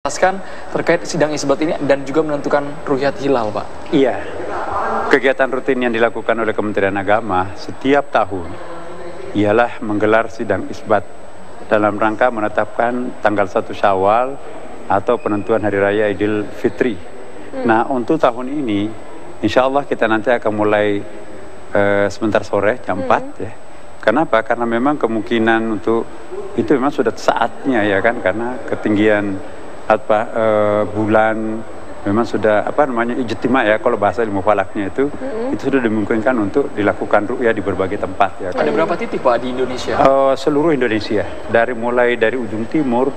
Jelaskan terkait sidang isbat ini dan juga menentukan ru'yat hilal, Pak. Iya, kegiatan rutin yang dilakukan oleh Kementerian Agama setiap tahun ialah menggelar sidang isbat dalam rangka menetapkan tanggal 1 Syawal atau penentuan Hari Raya Idul Fitri. Nah, untuk tahun ini, insya Allah kita nanti akan mulai sebentar sore jam 4 ya. Kenapa? Karena memang kemungkinan untuk itu memang sudah saatnya ya kan, karena ketinggian bulan memang sudah ijtima ya, kalau bahasa ilmu falaknya itu sudah dimungkinkan untuk dilakukan ru'yah di berbagai tempat ya. Ada berapa titik, Pak, di Indonesia? Seluruh Indonesia, mulai dari ujung timur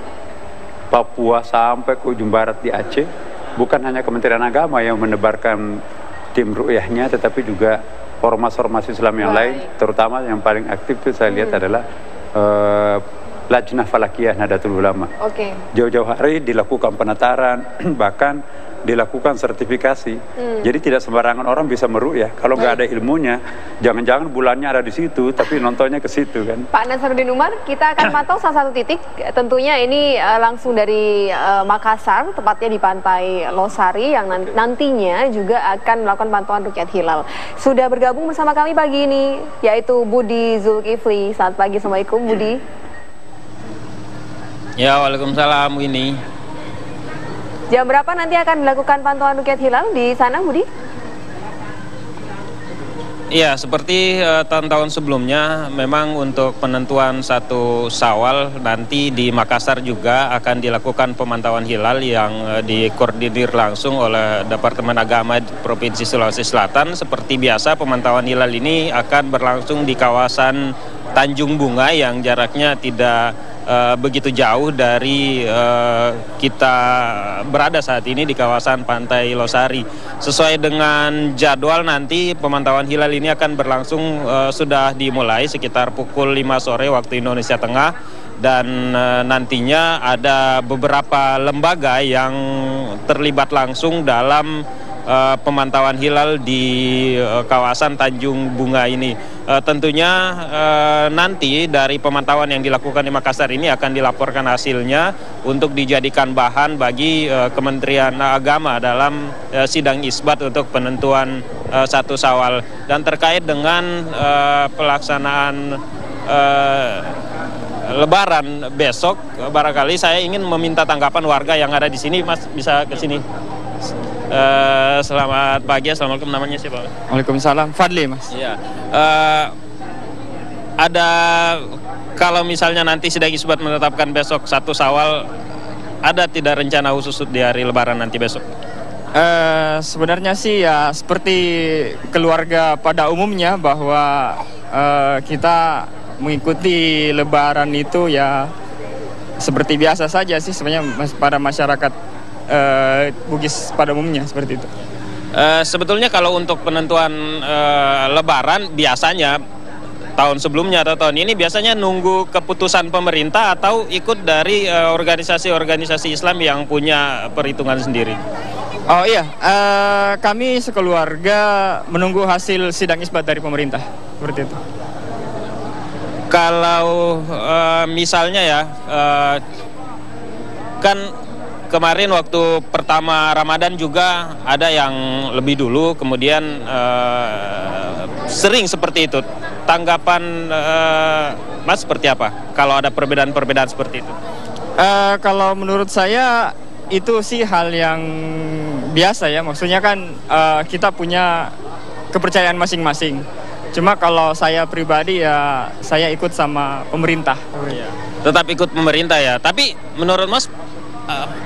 Papua sampai ke ujung barat di Aceh. Bukan hanya Kementerian Agama yang menebarkan tim ru'yahnya, tetapi juga ormas-ormas Islam yang lain, terutama yang paling aktif itu saya lihat adalah Lajnah Falakiyah Nahdlatul Ulama. Jauh-jauh hari dilakukan penataran, bahkan dilakukan sertifikasi. Jadi tidak sembarangan orang bisa meru'yah. Kalau nggak ada ilmunya, jangan-jangan bulannya ada di situ, tapi nontonnya ke situ kan. Pak Nasaruddin Umar, kita akan pantau salah satu titik. Tentunya ini langsung dari Makassar, tepatnya di Pantai Losari, yang nantinya juga akan melakukan pantauan ru'yat hilal. Sudah bergabung bersama kami pagi ini, yaitu Budi Zulkifli. Selamat pagi, Assalamualaikum Budi. Ya, waalaikumsalam ini. Jam berapa nanti akan dilakukan pantauan ru'yat hilal di sana, Budi? Iya, seperti tahun-tahun sebelumnya, memang untuk penentuan 1 Syawal nanti di Makassar juga akan dilakukan pemantauan hilal yang dikoordinir langsung oleh Departemen Agama Provinsi Sulawesi Selatan. Seperti biasa, pemantauan hilal ini akan berlangsung di kawasan Tanjung Bunga yang jaraknya tidak begitu jauh dari kita berada saat ini di kawasan Pantai Losari. Sesuai dengan jadwal, nanti pemantauan hilal ini akan berlangsung sudah dimulai sekitar pukul 5 sore waktu Indonesia Tengah, dan nantinya ada beberapa lembaga yang terlibat langsung dalam pemantauan hilal di kawasan Tanjung Bunga ini. Tentunya nanti dari pemantauan yang dilakukan di Makassar ini akan dilaporkan hasilnya untuk dijadikan bahan bagi Kementerian Agama dalam sidang isbat untuk penentuan 1 Syawal. Dan terkait dengan pelaksanaan Lebaran besok, barangkali saya ingin meminta tanggapan warga yang ada di sini. Mas, bisa ke sini? Selamat pagi, assalamualaikum. Namanya siapa? Waalaikumsalam, Fadli, Mas. Iya. Ada, kalau misalnya nanti sidang isbat menetapkan besok 1 Syawal, ada tidak rencana khusus di hari Lebaran nanti besok? Sebenarnya sih ya seperti keluarga pada umumnya, bahwa kita mengikuti Lebaran itu ya seperti biasa saja sih sebenarnya pada masyarakat Bugis pada umumnya, seperti itu. Sebetulnya kalau untuk penentuan Lebaran, biasanya tahun sebelumnya atau tahun ini biasanya nunggu keputusan pemerintah atau ikut dari organisasi-organisasi Islam yang punya perhitungan sendiri? Oh iya, kami sekeluarga menunggu hasil sidang isbat dari pemerintah, seperti itu. Kalau misalnya ya, kan kemarin waktu pertama Ramadan juga ada yang lebih dulu, kemudian sering seperti itu. Tanggapan Mas seperti apa kalau ada perbedaan-perbedaan seperti itu? Kalau menurut saya itu sih hal yang biasa ya, maksudnya kan kita punya kepercayaan masing-masing. Cuma kalau saya pribadi ya saya ikut sama pemerintah. Tetap ikut pemerintah ya, tapi menurut Mas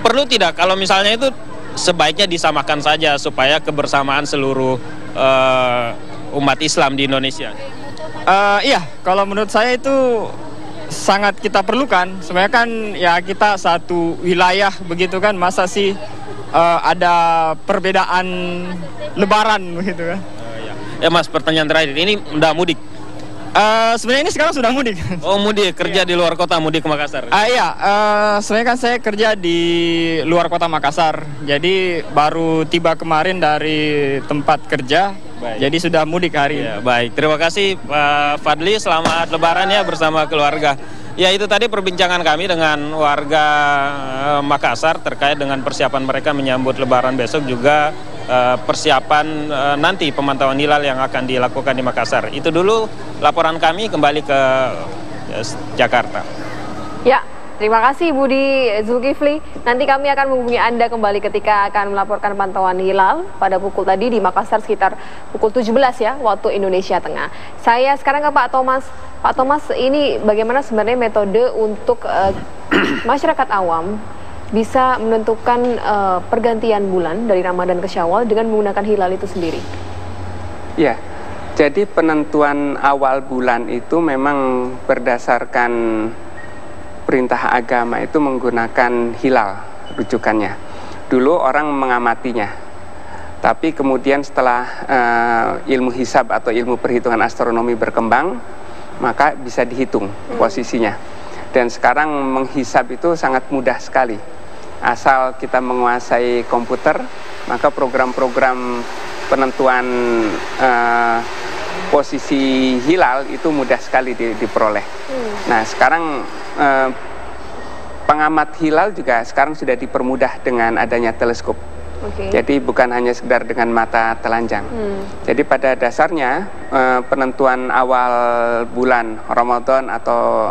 perlu tidak kalau misalnya itu sebaiknya disamakan saja supaya kebersamaan seluruh umat Islam di Indonesia? Iya, kalau menurut saya itu sangat kita perlukan. Sebenarnya kan ya kita satu wilayah begitu kan, masa sih ada perbedaan Lebaran begitu kan? Ya Mas, pertanyaan terakhir, ini udah mudik? Sebenarnya ini sekarang sudah mudik. Oh, mudik, kerja di luar kota, mudik ke Makassar? Iya, sebenarnya kan saya kerja di luar kota Makassar. Jadi baru tiba kemarin dari tempat kerja. Baik. Jadi sudah mudik hari ini. Ya, baik, terima kasih Pak Fadli, selamat Lebaran ya bersama keluarga. Ya, itu tadi perbincangan kami dengan warga Makassar terkait dengan persiapan mereka menyambut Lebaran besok, juga persiapan nanti pemantauan hilal yang akan dilakukan di Makassar. Itu dulu laporan kami, kembali ke Jakarta. Ya, terima kasih Budi Zulkifli. Nanti kami akan menghubungi Anda kembali ketika akan melaporkan pantauan hilal pada pukul tadi di Makassar sekitar pukul 17 ya, waktu Indonesia Tengah. Saya sekarang ke Pak Thomas. Pak Thomas, ini bagaimana sebenarnya metode untuk masyarakat awam bisa menentukan pergantian bulan dari Ramadan ke Syawal dengan menggunakan hilal itu sendiri? Ya, jadi penentuan awal bulan itu memang berdasarkan perintah agama, itu menggunakan hilal rujukannya. Dulu orang mengamatinya, tapi kemudian setelah ilmu hisab atau ilmu perhitungan astronomi berkembang, maka bisa dihitung posisinya. Dan sekarang menghisab itu sangat mudah sekali. Asal kita menguasai komputer, maka program-program penentuan posisi hilal itu mudah sekali diperoleh. Nah, sekarang pengamat hilal juga sekarang sudah dipermudah dengan adanya teleskop. Jadi bukan hanya sekedar dengan mata telanjang. Jadi pada dasarnya penentuan awal bulan Ramadan atau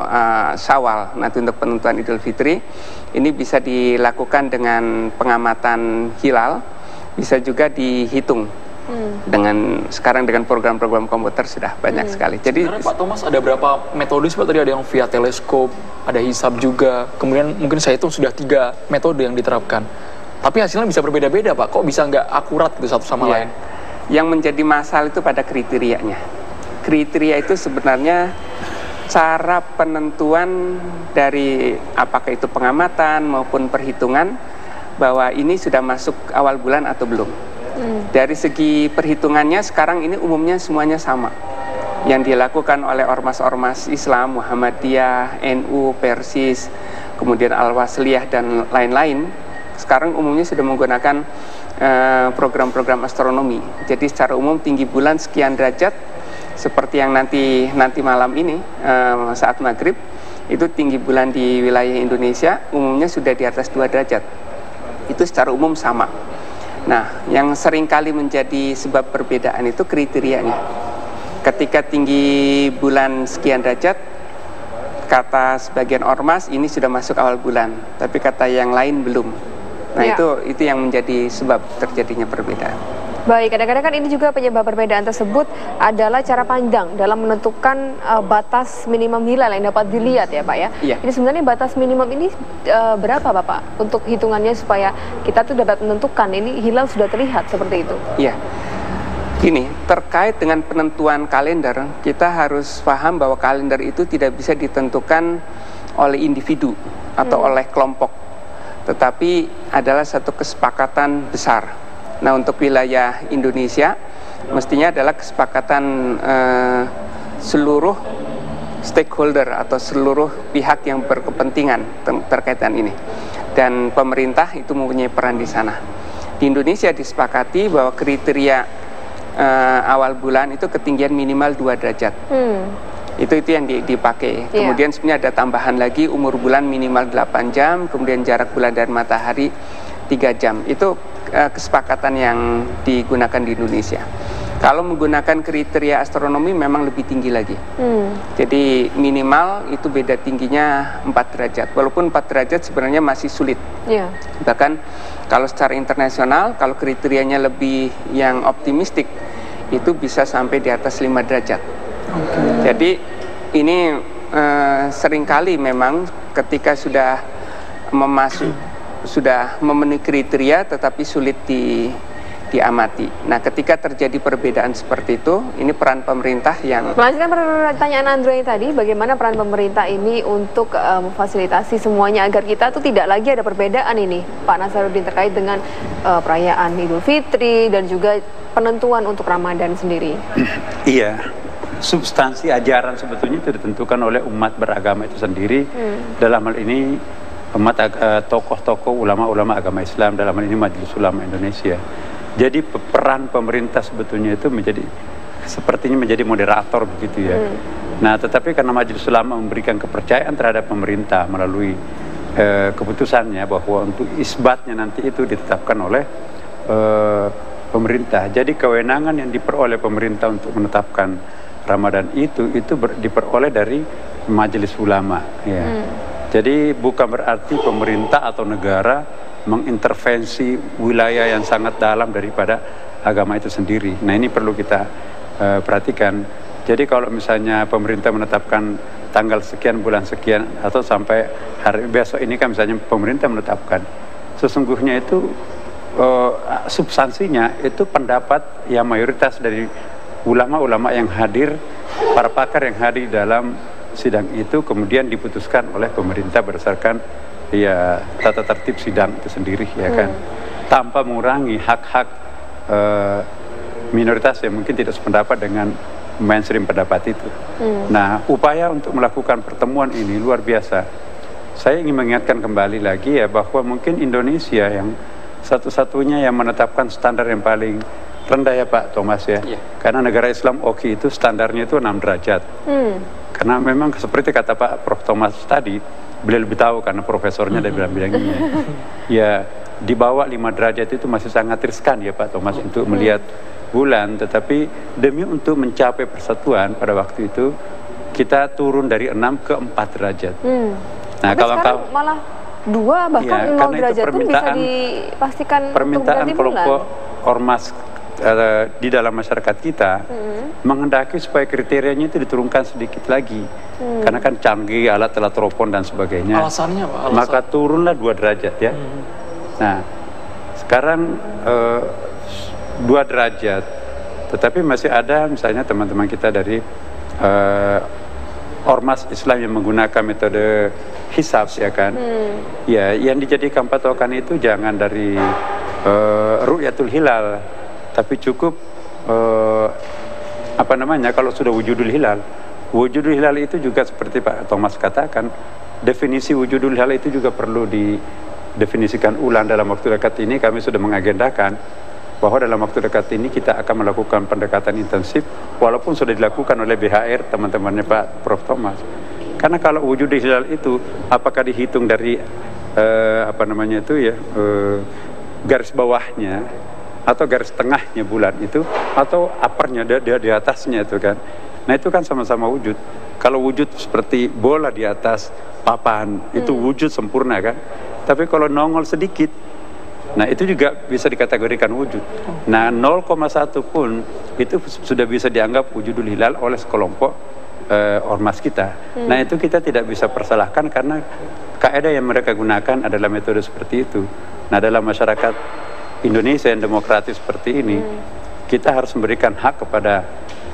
Syawal nanti untuk penentuan Idul Fitri ini bisa dilakukan dengan pengamatan hilal, bisa juga dihitung. Sekarang dengan program-program komputer sudah banyak sekali. Jadi sebenarnya Pak Thomas, ada berapa metode sih Pak? Tadi ada yang via teleskop, ada hisab juga, kemudian mungkin saya hitung sudah 3 metode yang diterapkan. Tapi hasilnya bisa berbeda-beda Pak, kok bisa nggak akurat gitu satu sama lain? Yang menjadi masalah itu pada kriterianya. Kriteria itu sebenarnya cara penentuan dari apakah itu pengamatan maupun perhitungan bahwa ini sudah masuk awal bulan atau belum. Dari segi perhitungannya sekarang ini umumnya semuanya sama. Yang dilakukan oleh ormas-ormas Islam, Muhammadiyah, NU, Persis, kemudian Al-Wasliyah dan lain-lain, sekarang umumnya sudah menggunakan program-program astronomi. Jadi secara umum tinggi bulan sekian derajat, seperti yang nanti malam ini saat maghrib, itu tinggi bulan di wilayah Indonesia umumnya sudah di atas 2 derajat. Itu secara umum sama. Nah, yang seringkali menjadi sebab perbedaan itu kriterianya. Ketika tinggi bulan sekian derajat, kata sebagian ormas ini sudah masuk awal bulan, tapi kata yang lain belum. Nah, itu yang menjadi sebab terjadinya perbedaan. Baik, kadang-kadang kan ini juga penyebab perbedaan tersebut adalah cara pandang dalam menentukan batas minimum hilal yang dapat dilihat ya Pak ya. Ini sebenarnya batas minimum ini berapa Bapak untuk hitungannya supaya kita tuh dapat menentukan ini hilal sudah terlihat seperti itu? Iya. Gini, terkait dengan penentuan kalender, kita harus paham bahwa kalender itu tidak bisa ditentukan oleh individu atau oleh kelompok, tetapi adalah satu kesepakatan besar. Nah, untuk wilayah Indonesia mestinya adalah kesepakatan seluruh stakeholder atau seluruh pihak yang berkepentingan terkaitan ini, dan pemerintah itu mempunyai peran di sana. Di Indonesia disepakati bahwa kriteria awal bulan itu ketinggian minimal 2 derajat. Itu yang dipakai. Kemudian sebenarnya ada tambahan lagi, umur bulan minimal 8 jam, kemudian jarak bulan dan matahari 3 jam. Itu kesepakatan yang digunakan di Indonesia. Kalau menggunakan kriteria astronomi memang lebih tinggi lagi. Jadi minimal itu beda tingginya 4 derajat. Walaupun 4 derajat sebenarnya masih sulit. Bahkan kalau secara internasional, kalau kriterianya lebih yang optimistik, itu bisa sampai di atas 5 derajat. Jadi ini seringkali memang ketika sudah memenuhi kriteria tetapi sulit diamati. Nah, ketika terjadi perbedaan seperti itu, ini peran pemerintah yang... Melanjutkan pertanyaan Andrea tadi, bagaimana peran pemerintah ini untuk memfasilitasi semuanya agar kita tuh tidak lagi ada perbedaan ini, Pak Nasaruddin, terkait dengan perayaan Idul Fitri dan juga penentuan untuk Ramadan sendiri. Iya, substansi ajaran sebetulnya itu ditentukan oleh umat beragama itu sendiri. Dalam hal ini umat tokoh-tokoh ulama-ulama agama Islam, dalam hal ini Majelis Ulama Indonesia. Jadi peran pemerintah sebetulnya itu sepertinya menjadi moderator begitu ya. Nah, tetapi karena Majelis Ulama memberikan kepercayaan terhadap pemerintah melalui keputusannya bahwa untuk isbatnya nanti itu ditetapkan oleh pemerintah. Jadi kewenangan yang diperoleh pemerintah untuk menetapkan Ramadan itu diperoleh dari Majelis Ulama. Ya. Jadi bukan berarti pemerintah atau negara mengintervensi wilayah yang sangat dalam daripada agama itu sendiri. Nah, ini perlu kita perhatikan. Jadi kalau misalnya pemerintah menetapkan tanggal sekian, bulan sekian, atau sampai hari besok ini kan misalnya pemerintah menetapkan, sesungguhnya itu substansinya itu pendapat yang mayoritas dari ulama-ulama yang hadir, para pakar yang hadir dalam sidang itu, kemudian diputuskan oleh pemerintah berdasarkan ya tata tertib sidang itu sendiri, ya kan, tanpa mengurangi hak-hak minoritas yang mungkin tidak sependapat dengan mainstream pendapat itu. Nah, upaya untuk melakukan pertemuan ini luar biasa. Saya ingin mengingatkan kembali lagi ya bahwa mungkin Indonesia yang satu-satunya yang menetapkan standar yang paling rendah ya Pak Thomas ya. Karena negara Islam OKI itu standarnya itu 6 derajat. Karena memang seperti kata Pak Prof Thomas tadi, beliau lebih tahu karena profesornya dari bidang-bidangnya. Ya, di bawah 5 derajat itu masih sangat riskan ya Pak Thomas untuk melihat bulan, tetapi demi untuk mencapai persatuan pada waktu itu kita turun dari 6 ke 4 derajat. Nah, tapi sekarang malah 2 bahkan ya, 0 derajat pun bisa dipastikan permintaan untuk kelompok ormas di dalam masyarakat kita menghendaki supaya kriterianya itu diturunkan sedikit lagi, karena kan canggih alat-alat telepon dan sebagainya. Alasannya Pak? Maka turunlah 2 derajat ya. Nah, sekarang 2 derajat, tetapi masih ada misalnya teman-teman kita dari ormas Islam yang menggunakan metode hisab, ya kan. Ya, yang dijadikan patokan itu jangan dari ru'yatul hilal, tapi cukup kalau sudah wujudul hilal. Wujudul hilal itu juga seperti Pak Thomas katakan, definisi wujudul hilal itu juga perlu didefinisikan ulang. Dalam waktu dekat ini kami sudah mengagendakan bahwa dalam waktu dekat ini kita akan melakukan pendekatan intensif, walaupun sudah dilakukan oleh BHR, teman-temannya Pak Prof Thomas. Karena kalau wujud hilal itu apakah dihitung dari garis bawahnya atau garis tengahnya bulan itu, atau uppernya di atasnya itu kan. Nah, itu kan sama-sama wujud. Kalau wujud seperti bola di atas papan itu wujud sempurna kan. Tapi kalau nongol sedikit, nah itu juga bisa dikategorikan wujud. Nah, 0,1 pun itu sudah bisa dianggap wujudul hilal oleh sekelompok ormas kita. Nah, itu kita tidak bisa persalahkan karena kaidah yang mereka gunakan adalah metode seperti itu. Nah, dalam masyarakat Indonesia yang demokratis seperti ini, kita harus memberikan hak kepada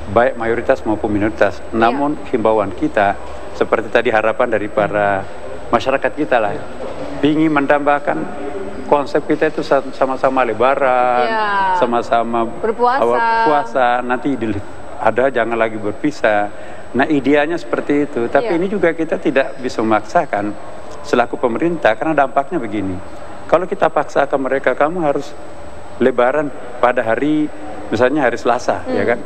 baik mayoritas maupun minoritas. Namun himbauan kita seperti tadi harapan dari para masyarakat kita lah, ingin menambahkan konsep kita itu sama-sama lebaran, sama-sama puasa, nanti ada jangan lagi berpisah. Nah, ideanya seperti itu, tapi ini juga kita tidak bisa memaksakan selaku pemerintah, karena dampaknya begini. Kalau kita paksakan mereka, kamu harus lebaran pada hari, misalnya hari Selasa, ya kan?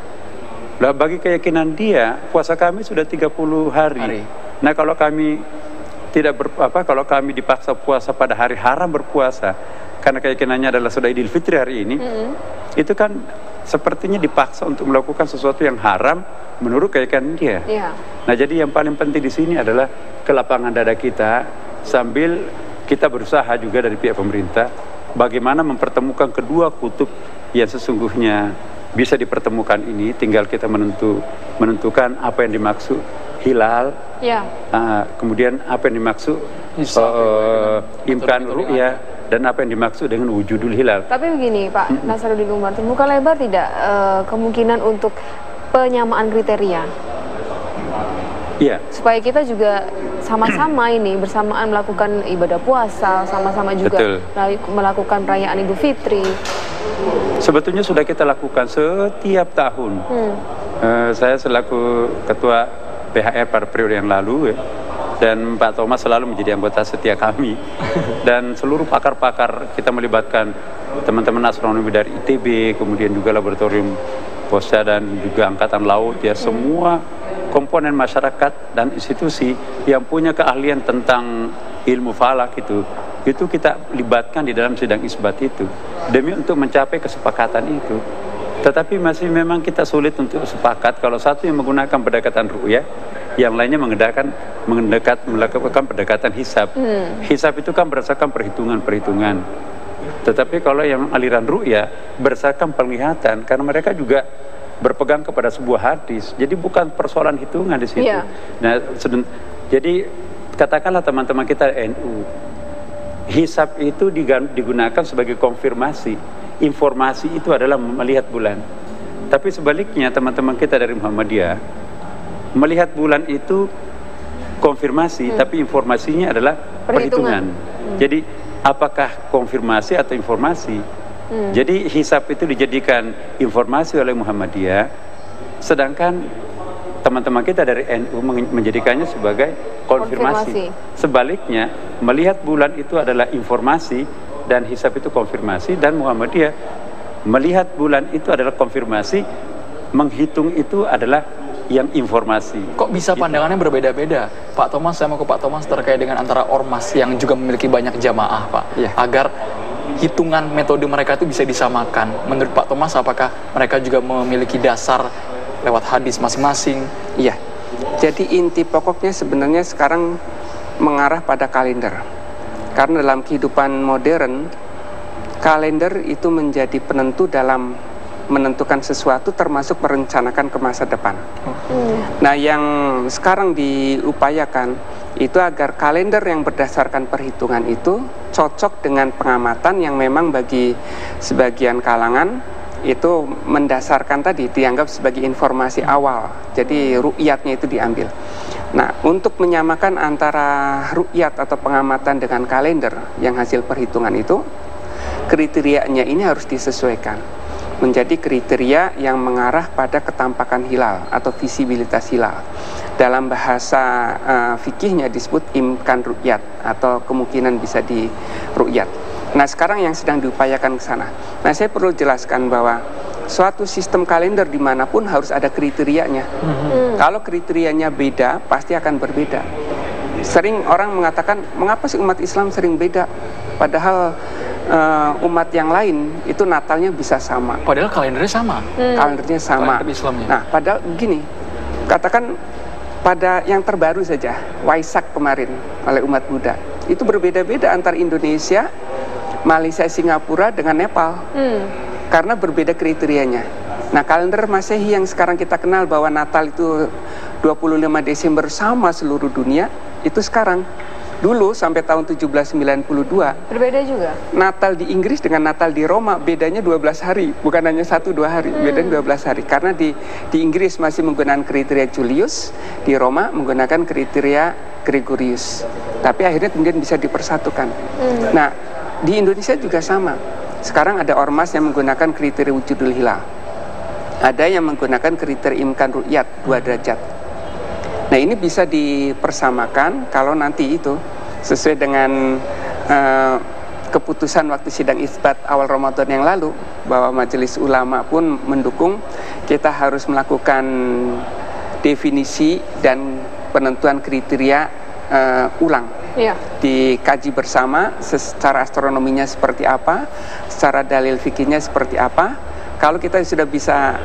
Nah, bagi keyakinan dia, puasa kami sudah 30 hari. Nah, kalau kami kalau kami dipaksa puasa pada hari haram berpuasa, karena keyakinannya adalah sudah Idul Fitri hari ini, itu kan sepertinya dipaksa untuk melakukan sesuatu yang haram menurut keyakinan dia. Nah, jadi yang paling penting di sini adalah kelapangan dada kita, sambil kita berusaha juga dari pihak pemerintah bagaimana mempertemukan kedua kutub yang sesungguhnya bisa dipertemukan ini. Tinggal kita menentukan apa yang dimaksud hilal, kemudian apa yang dimaksud imkan ru'yah, dan apa yang dimaksud dengan wujudul hilal. Tapi begini Pak Nasaruddin Umar, terbuka lebar tidak kemungkinan untuk penyamaan kriteria? Iya. Supaya kita juga sama-sama ini bersamaan melakukan ibadah puasa, sama-sama juga melakukan perayaan Idul Fitri. Sebetulnya sudah kita lakukan setiap tahun. Saya selaku ketua PHR pada periode yang lalu ya, dan Pak Thomas selalu menjadi anggota setia kami, dan seluruh pakar-pakar kita melibatkan teman-teman astronomi dari ITB, kemudian juga laboratorium Posya dan juga Angkatan Laut ya, semua komponen masyarakat dan institusi yang punya keahlian tentang ilmu falak itu kita libatkan di dalam sidang isbat itu demi untuk mencapai kesepakatan itu. Tetapi masih memang kita sulit untuk sepakat kalau satu yang menggunakan pendekatan ru'yah, yang lainnya melakukan pendekatan hisab. Hisab itu kan berdasarkan perhitungan-perhitungan. Tetapi kalau yang aliran ru'yah berdasarkan penglihatan, karena mereka juga berpegang kepada sebuah hadis. Jadi bukan persoalan hitungan di situ. Yeah. Nah, jadi katakanlah teman-teman kita NU, hisab itu digunakan sebagai konfirmasi. Informasi itu adalah melihat bulan. Tapi sebaliknya teman-teman kita dari Muhammadiyah melihat bulan itu konfirmasi, tapi informasinya adalah perhitungan. Jadi apakah konfirmasi atau informasi? Jadi hisab itu dijadikan informasi oleh Muhammadiyah, sedangkan teman-teman kita dari NU menjadikannya sebagai konfirmasi. Sebaliknya, melihat bulan itu adalah informasi dan hisab itu konfirmasi, dan Muhammadiyah melihat bulan itu adalah konfirmasi, menghitung itu adalah yang informasi. Kok bisa pandangannya berbeda-beda? Pak Thomas, saya mau ke Pak Thomas terkait dengan antara ormas yang juga memiliki banyak jamaah, Pak. Ya. Agar hitungan metode mereka itu bisa disamakan. Menurut Pak Thomas, apakah mereka juga memiliki dasar lewat hadis masing-masing? Iya. Jadi inti pokoknya sebenarnya sekarang mengarah pada kalender. Karena dalam kehidupan modern, kalender itu menjadi penentu dalam menentukan sesuatu, termasuk merencanakan ke masa depan. Nah, yang sekarang diupayakan itu agar kalender yang berdasarkan perhitungan itu cocok dengan pengamatan yang memang bagi sebagian kalangan itu mendasarkan tadi dianggap sebagai informasi awal. Jadi ru'yatnya itu diambil. Nah, untuk menyamakan antara ru'yat atau pengamatan dengan kalender yang hasil perhitungan itu, kriterianya ini harus disesuaikan menjadi kriteria yang mengarah pada ketampakan hilal atau visibilitas hilal. Dalam bahasa fikihnya disebut imkan ru'yat atau kemungkinan bisa di ru'yat. Nah, sekarang yang sedang diupayakan ke sana. Nah, saya perlu jelaskan bahwa suatu sistem kalender dimanapun harus ada kriterianya. Kalau kriterianya beda, pasti akan berbeda. Sering orang mengatakan, mengapa sih umat Islam sering beda? Padahal umat yang lain itu Natalnya bisa sama. Padahal kalendernya sama. Kalendernya sama. Kalender Islamnya. Nah, padahal begini, katakan pada yang terbaru saja, Waisak kemarin oleh umat Buddha, itu berbeda-beda antara Indonesia, Malaysia, Singapura dengan Nepal. Karena berbeda kriterianya. Nah, kalender Masehi yang sekarang kita kenal bahwa Natal itu 25 Desember sama seluruh dunia, itu sekarang. Dulu sampai tahun 1792 berbeda juga. Natal di Inggris dengan Natal di Roma bedanya 12 hari, bukan hanya 1-2 hari, bedanya 12 hari. Karena di Inggris masih menggunakan kriteria Julius, di Roma menggunakan kriteria Gregorius. Tapi akhirnya kemudian bisa dipersatukan. Nah, di Indonesia juga sama. Sekarang ada ormas yang menggunakan kriteria wujudul hilal. Ada yang menggunakan kriteria imkan ru'yat 2 derajat. Nah, ini bisa dipersamakan kalau nanti itu sesuai dengan keputusan waktu sidang isbat awal Ramadan yang lalu, bahwa majelis ulama pun mendukung kita harus melakukan definisi dan penentuan kriteria ulang. Dikaji bersama secara astronominya seperti apa, secara dalil fikihnya seperti apa. Kalau kita sudah bisa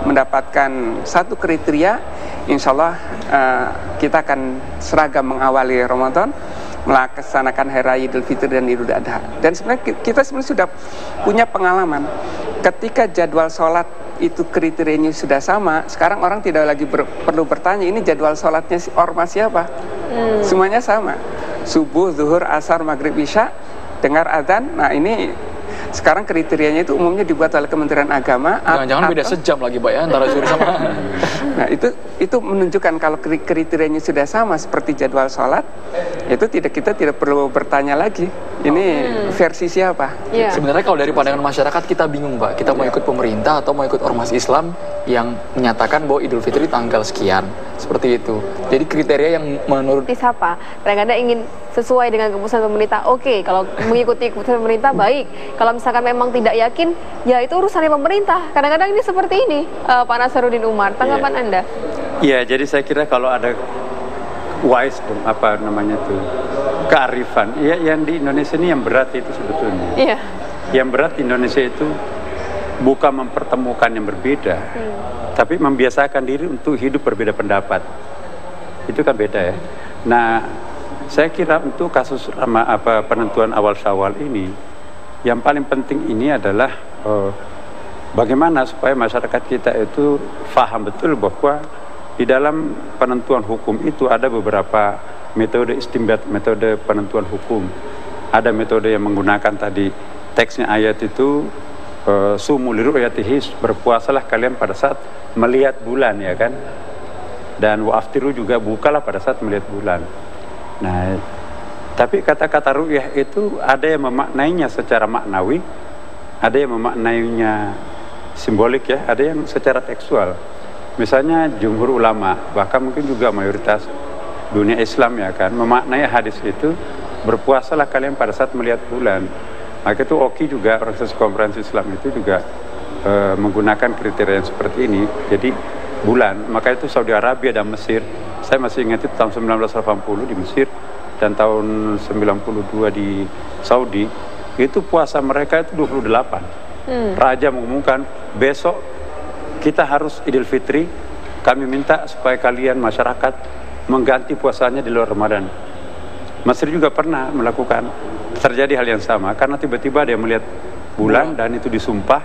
mendapatkan satu kriteria, insya Allah kita akan seragam mengawali Ramadan, melaksanakan Hari Raya Idul Fitri dan Idul Adha. Dan sebenarnya kita sudah punya pengalaman. Ketika jadwal sholat itu kriterianya sudah sama, sekarang orang tidak lagi perlu bertanya ini jadwal sholatnya ormas siapa. Semuanya sama, subuh, zuhur, asar, maghrib, isya, dengar adzan. Nah, ini sekarang kriterianya itu umumnya dibuat oleh Kementerian Agama. Jangan-jangan beda sejam lagi, Pak, ya, antara zuhur sama. Nah, itu menunjukkan kalau kriterianya sudah sama seperti jadwal sholat, itu kita tidak perlu bertanya lagi ini versi siapa. Sebenarnya kalau dari pandangan masyarakat kita bingung, Pak. Kita mau ikut pemerintah atau mau ikut ormas Islam yang menyatakan bahwa Idul Fitri tanggal sekian, seperti itu. Jadi kriteria yang menurut siapa? Kadang-kadang ingin sesuai dengan keputusan pemerintah. Oke, kalau mengikuti keputusan pemerintah baik. Kalau misalkan memang tidak yakin, ya itu urusannya pemerintah. Kadang-kadang ini seperti ini, Pak Nasaruddin Umar. Tanggapan Anda? Ya, jadi saya kira kalau ada wisdom, apa namanya tuh, kearifan, ya yang di Indonesia ini yang berat itu sebetulnya. Iya. Yang berat di Indonesia itu bukan mempertemukan yang berbeda, tapi membiasakan diri untuk hidup berbeda pendapat. Itu kan beda ya. Nah, saya kira untuk kasus penentuan awal Syawal ini, yang paling penting ini adalah bagaimana supaya masyarakat kita itu paham betul bahwa di dalam penentuan hukum itu ada beberapa metode istinbat, metode penentuan hukum. Ada metode yang menggunakan tadi teksnya ayat itu sumu liru'yatihi, berpuasalah kalian pada saat melihat bulan, ya kan? Dan wa'aftiru juga, bukalah pada saat melihat bulan. Nah, tapi kata-kata ru'yah itu ada yang memaknainya secara maknawi, ada yang memaknainya simbolik ya, ada yang secara tekstual. Misalnya jumhur ulama, bahkan mungkin juga mayoritas dunia Islam ya kan, memaknai hadis itu berpuasalah kalian pada saat melihat bulan. Maka itu OKI juga, Organisasi Konferensi Islam itu juga menggunakan kriteria yang seperti ini. Jadi bulan, maka itu Saudi Arabia dan Mesir, saya masih ingat itu tahun 1980 di Mesir dan tahun 92 di Saudi, itu puasa mereka itu 28. Raja mengumumkan besok kita harus Idul Fitri, kami minta supaya kalian masyarakat mengganti puasanya di luar Ramadan. Mesir juga pernah melakukan, terjadi hal yang sama, karena tiba-tiba dia melihat bulan dan itu disumpah.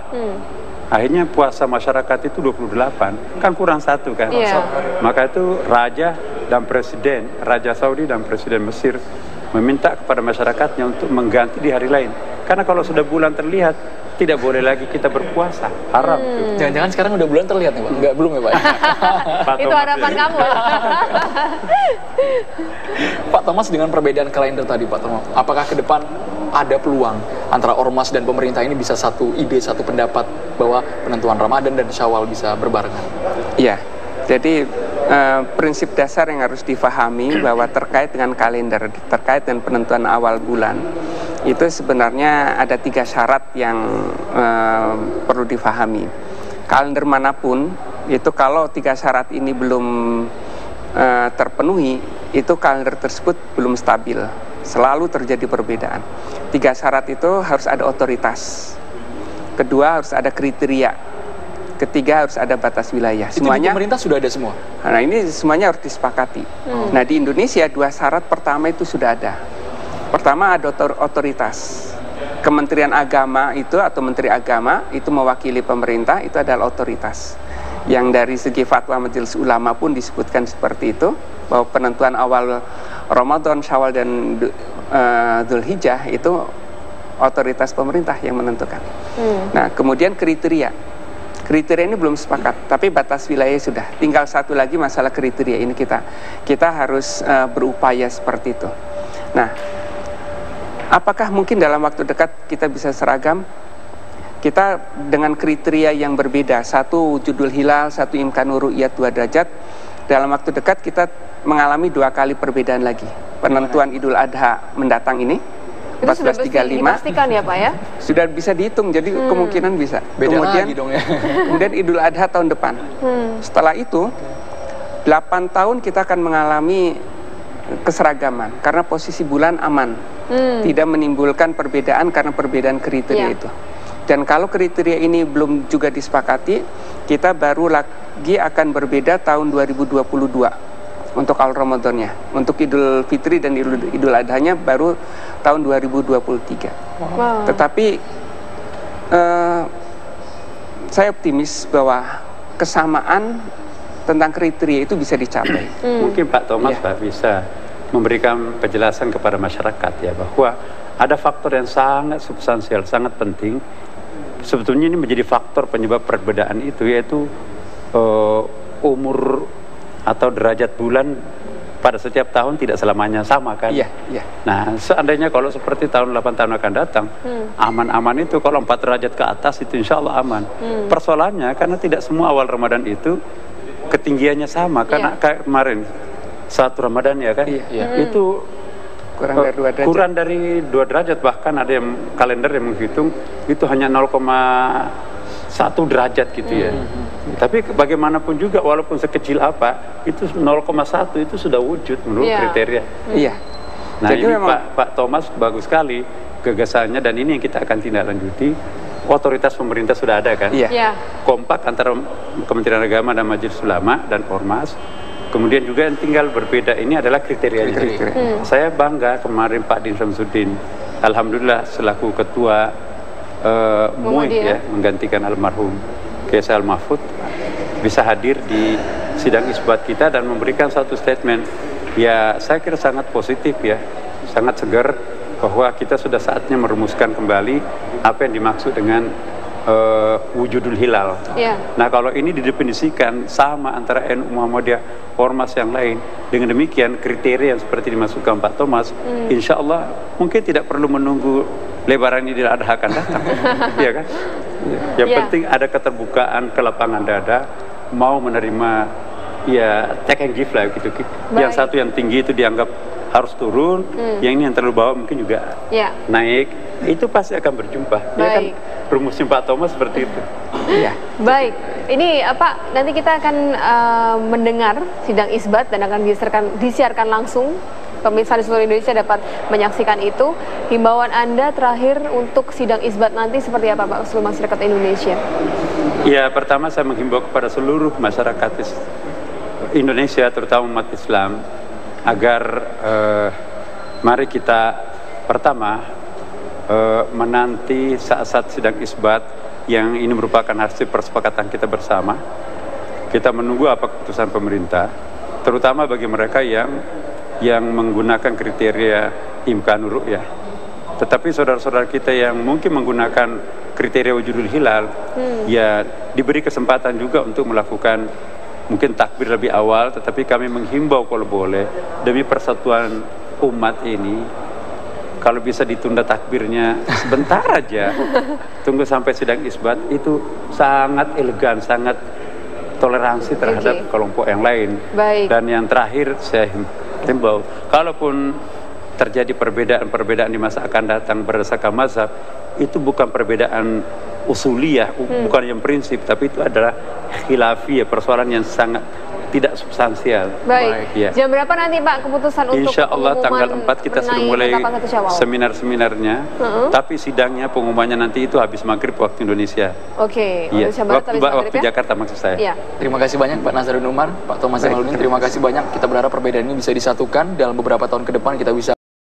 Akhirnya puasa masyarakat itu 28, kan kurang satu kan. Maka itu raja dan presiden, Raja Saudi dan presiden Mesir meminta kepada masyarakatnya untuk mengganti di hari lain. Karena kalau sudah bulan terlihat, tidak boleh lagi kita berpuasa, haram. Jangan-jangan sekarang udah bulan terlihat nih Pak? Enggak, belum ya Pak? Itu harapan kamu. Pak Thomas, dengan perbedaan kalender tadi Pak Thomas, apakah ke depan ada peluang antara ormas dan pemerintah ini bisa satu ide, satu pendapat bahwa penentuan Ramadan dan Syawal bisa berbarengan? Iya, jadi prinsip dasar yang harus difahami bahwa terkait dengan kalender, terkait dengan penentuan awal bulan, itu sebenarnya ada 3 syarat yang perlu difahami. Kalender manapun, itu kalau 3 syarat ini belum terpenuhi, itu kalender tersebut belum stabil. Selalu terjadi perbedaan. 3 syarat itu harus ada otoritas. Kedua, harus ada kriteria. Ketiga, harus ada batas wilayah. Semuanya pemerintah sudah ada semua. Nah, ini semuanya harus disepakati. Nah, di Indonesia 2 syarat pertama itu sudah ada. Pertama, ada otoritas. Kementerian Agama itu atau Menteri Agama itu mewakili pemerintah, itu adalah otoritas. Yang dari segi fatwa Majelis Ulama pun disebutkan seperti itu, bahwa penentuan awal Ramadan, Syawal dan Dzulhijjah itu otoritas pemerintah yang menentukan. Nah, kemudian kriteria. Kriteria ini belum sepakat, tapi batas wilayah sudah. Tinggal satu lagi masalah kriteria ini kita harus berupaya seperti itu. Nah, apakah mungkin dalam waktu dekat kita bisa seragam? Kita dengan kriteria yang berbeda, satu wujudul hilal, satu imkanur ru'yat 2 derajat. Dalam waktu dekat kita mengalami 2 kali perbedaan lagi. Penentuan Idul Adha mendatang ini, 1435. Dipastikan ya Pak ya? Sudah bisa dihitung, jadi kemungkinan bisa. Beda kemudian, lagi dong ya. Kemudian Idul Adha tahun depan. Setelah itu, 8 tahun kita akan mengalami keseragaman karena posisi bulan aman, tidak menimbulkan perbedaan karena perbedaan kriteria itu. Dan kalau kriteria ini belum juga disepakati, kita baru lagi akan berbeda tahun 2022 untuk awal Ramadannya. Untuk Idul Fitri dan Idul Adhanya baru tahun 2023. Tetapi saya optimis bahwa kesamaan tentang kriteria itu bisa dicapai. Mungkin Pak Thomas Pak bisa memberikan penjelasan kepada masyarakat ya, bahwa ada faktor yang sangat substansial, sangat penting. Sebetulnya ini menjadi faktor penyebab perbedaan itu, yaitu umur atau derajat bulan pada setiap tahun tidak selamanya sama kan. Nah, seandainya kalau seperti tahun 8 tahun akan datang, aman-aman itu kalau 4 derajat ke atas itu insya Allah aman. Persoalannya karena tidak semua awal Ramadan itu ketinggiannya sama, karena kayak kemarin 1 Ramadan ya kan, itu kurang dari 2 derajat, bahkan ada yang kalender yang menghitung itu hanya 0,1 1 derajat gitu ya. Tapi bagaimanapun juga walaupun sekecil apa, itu 0,1 itu sudah wujud menurut kriteria. Iya. Nah, Jadi ini memang Pak Thomas bagus sekali gagasannya, dan ini yang kita akan tindak lanjuti. Otoritas pemerintah sudah ada kan? Iya. Kompak antara Kementerian Agama dan Majelis Ulama dan Ormas. Kemudian juga yang tinggal berbeda ini adalah kriterianya. Saya bangga kemarin Pak Din Syamsuddin, alhamdulillah selaku ketua MUI ya, menggantikan almarhum Kiai Al Mahfud, bisa hadir di sidang isbat kita dan memberikan satu statement. Ya, saya kira sangat positif ya, sangat segar bahwa kita sudah saatnya merumuskan kembali apa yang dimaksud dengan wujudul hilal. Nah, kalau ini didefinisikan sama antara NU Muhammadiyah, ormas yang lain, dengan demikian kriteria yang seperti dimasukkan Pak Thomas, insya Allah mungkin tidak perlu menunggu Lebaran Idul Adha akan datang. Iya kan? Yang penting ada keterbukaan, kelapangan dada, mau menerima ya take and give lah gitu. Yang satu yang tinggi itu dianggap harus turun, yang ini yang terlalu bawah mungkin juga naik. Itu pasti akan berjumpa. Ya kan rumusnya Pak Thomas seperti itu. Baik, ini Pak, nanti kita akan mendengar sidang isbat dan akan disiarkan langsung. Pemirsa di seluruh Indonesia dapat menyaksikan itu. Himbauan Anda terakhir untuk sidang isbat nanti seperti apa Pak seluruh masyarakat Indonesia? Ya, pertama saya menghimbau kepada seluruh masyarakat Indonesia, terutama umat Islam, agar mari kita pertama menanti saat-saat sidang isbat yang ini merupakan hasil persepakatan kita bersama. Kita menunggu apa keputusan pemerintah, terutama bagi mereka yang menggunakan kriteria imkanur ru'yah. Tetapi saudara-saudara kita yang mungkin menggunakan kriteria wujudul hilal, ya diberi kesempatan juga untuk melakukan mungkin takbir lebih awal, tetapi kami menghimbau kalau boleh demi persatuan umat ini, kalau bisa ditunda takbirnya sebentar aja, tunggu sampai sidang isbat, itu sangat elegan, sangat toleransi terhadap kelompok yang lain. Dan yang terakhir saya himbau, kalaupun terjadi perbedaan-perbedaan di masa akan datang berdasarkan mazhab, itu bukan perbedaan usuliyah, bukan yang prinsip, tapi itu adalah khilafiyah, persoalan yang sangat tidak substansial. Ya. Jam berapa nanti Pak keputusan untuk Insya Allah tanggal 4 kita sudah mulai seminar-seminarnya, tapi sidangnya pengumumannya nanti itu habis maghrib waktu Indonesia. Waktu Jakarta maksud saya. Terima kasih banyak Pak Nazaruddin Umar, Pak Thomas Jamaluddin, terima kasih banyak. Kita berharap perbedaan ini bisa disatukan dalam beberapa tahun ke depan, kita bisa